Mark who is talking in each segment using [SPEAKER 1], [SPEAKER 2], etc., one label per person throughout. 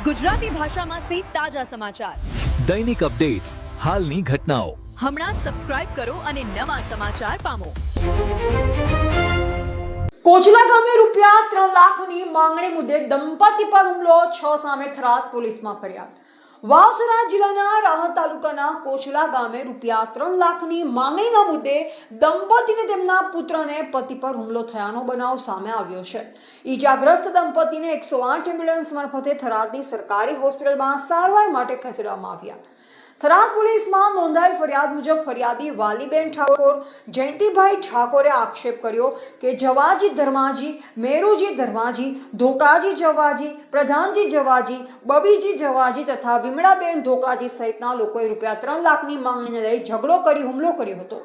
[SPEAKER 1] ગુજરાતી ભાષામાં સે તાજા સમાચાર,
[SPEAKER 2] દૈનિક અપડેટ્સ, હાલની ઘટનાઓ.
[SPEAKER 1] હમણાં જ સબસ્ક્રાઇબ કરો અને નવા સમાચાર પામો.
[SPEAKER 3] કોચલા ગામે રૂપિયા 3 લાખની માંગણી મુદ્દે દંપતી પર હુમલો, 6 સામે થરાદ પોલીસમાં ફરિયાદ. વાવથરા જિલ્લાના રાહત તાલુકાના કોચલા ગામે રૂપિયા 3 લાખની માંગણીના મુદ્દે દંપતીને તેમના પુત્રને પતિ પર હુમલો થયાનો બનાવ સામે આવ્યો છે. ઈજાગ્રસ્ત દંપતીને 108 એમ્બ્યુલન્સ મારફતે થરાદની સરકારી હોસ્પિટલમાં સારવાર માટે ખસેડવામાં આવ્યા. થરાદ પોલીસમાં નોંધાયેલ ફરિયાદ મુજબ ફરિયાદી વાલીબેન ઠાકોર જયંતિભાઈ ઠાકોરે આક્ષેપ કર્યો કે જવાજી ધર્માજી, મેરુજી ધર્માજી, ધોકાજી જવાજી, પ્રધાનજી જવાજી, બબીજી જવાજી તથા વિમળાબેન ધોકાજી સહિતના લોકોએ રૂપિયા 3 લાખની માંગણીને લઈ ઝઘડો કરી હુમલો કર્યો હતો.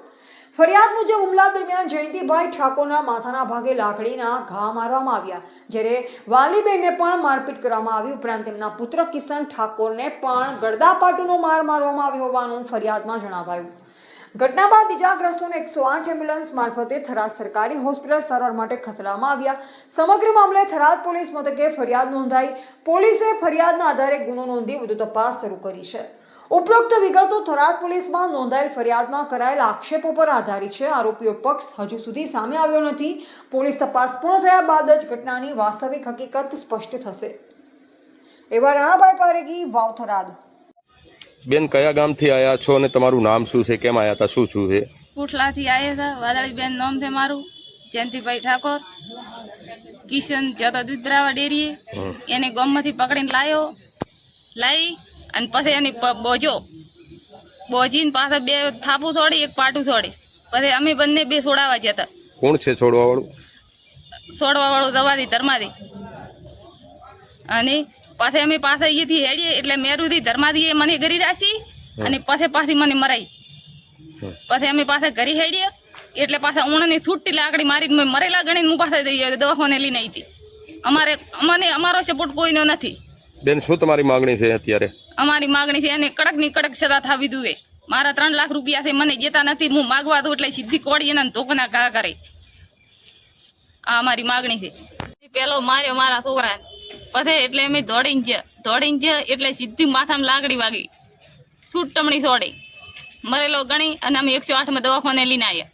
[SPEAKER 3] ફરિયાદ મુજબ હુમલા દરમિયાન જયંતિભાઈ ઠાકોરના માથાના ભાગે લાકડીના ઘા મારવામાં આવ્યા, જ્યારે વાલીબેનને પણ મારપીટ કરવામાં આવી. ઉપરાંત તેમના પુત્ર કિશન ઠાકોરને પણ ગળદાપાટુનો માર મારવામાં આવ્યો હોવાનું ફરિયાદમાં જણાવાયું. ઘટના બાદ ઇજાગ્રસ્તોને 108 એમ્બ્યુલન્સ મારફતે થરાદ સરકારી હોસ્પિટલ સારવાર માટે ખસેડવામાં આવ્યા. સમગ્ર મામલે થરાદ પોલીસ મથકે ફરિયાદ નોંધાઈ. પોલીસે ફરિયાદના આધારે ગુનો નોંધી વધુ તપાસ શરૂ કરી છે. ઉપરોક્ત વિગતો થરાદ પોલીસમાં નોંધાયેલ ફરિયાદમાં કરાયેલ આક્ષેપો પર આધારિત છે. આરોપીઓ પક્ષ હજુ સુધી સામે આવ્યો નથી. પોલીસ તપાસ પૂર્ણ થયા બાદ જ ઘટનાની વાસ્તવિક હકીકત સ્પષ્ટ થશે. એવા રાણાભાઈ પારેગી, વાવ, થરાદ.
[SPEAKER 4] બેન, કયા ગામથી આયા છો અને તમારું નામ શું છે? કેમ આયા હતા? શું શું છે?
[SPEAKER 5] કુઠલાથી આવ્યા હતા. વાદળીબેન નામ છે મારું, જયંતિભાઈ ઠાકોર. કિશન જતો દૂધરાવા ડેરીએ, એને ગામમાંથી પકડીને લાવી અને પછી એની બોજીને પાછા 2 થાપું છોડી, 1 પાટું છોડી. પછી અમે બંને 2 છોડાવા જતા.
[SPEAKER 4] કોણ છે છોડવા વાળું?
[SPEAKER 5] છોડવા વાળું દવાથી ધર્માથી. અને પાછે અમે પાછા અહીંયાથી હેડીએ એટલે મેરુથી ધર્માથી મને ઘરી રાખી અને પાછી મને મરાઈ. પછી અમે પાછા ઘરી હેડીએ એટલે પાછા ઊણની છૂટી લાકડી મારીને મરેલા ગણીને હું પાછા દવાખાને લઈને આવી હતી. અમારો સપોર્ટ કોઈનો નથી.
[SPEAKER 4] બેન, શું તમારી માંગણી છે અત્યારે?
[SPEAKER 5] અમારી માંગણી છે એને કડક ની કડક સજા થવી જોઈએ. મારા 3 લાખ રૂપિયા છે, મને જેતા નથી. હું માગવા દઉં એટલે સીધી કોડી એના ધોકના ઘા કરે. આ અમારી માંગણી છે. પેલો માર્યો મારા છોકરા, પછી એટલે અમે દોડીને ગયા એટલે સીધી માથામાં લાકડી વાગી, છૂટમણી છોડી, મરેલો ગણી અને અમે 108 માં દવાખાને લઈને આવ્યા.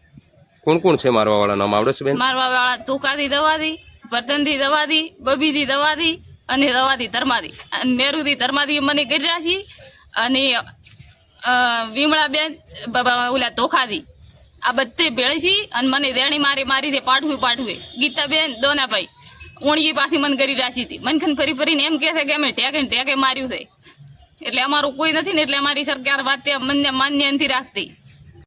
[SPEAKER 4] કોણ કોણ છે મારવા વાળા? નામ આવડે છે બેન?
[SPEAKER 5] મારવા વાળા ધોકાથી દવાથી, વર્ધનથી દવાથી, બબીથી દવાથી અને દવાથી ધર્માથી અને મેરુથી ધર્માથી મને કરી રાખી. અને વિમળાબેન ઓલા ધોખાથી આ બધે ભેળસી અને મને રેણી મારી પાઠવું. ગીતાબેન દોનાભાઈ ઓણગી પાછી મને કરી રાખી હતી. મનખન ફરીને એમ કહે છે કે અમે ટેકે માર્યું છે. એટલે અમારું કોઈ નથી ને એટલે અમારી સરકાર વાત મને માન્ય નથી રાખતી.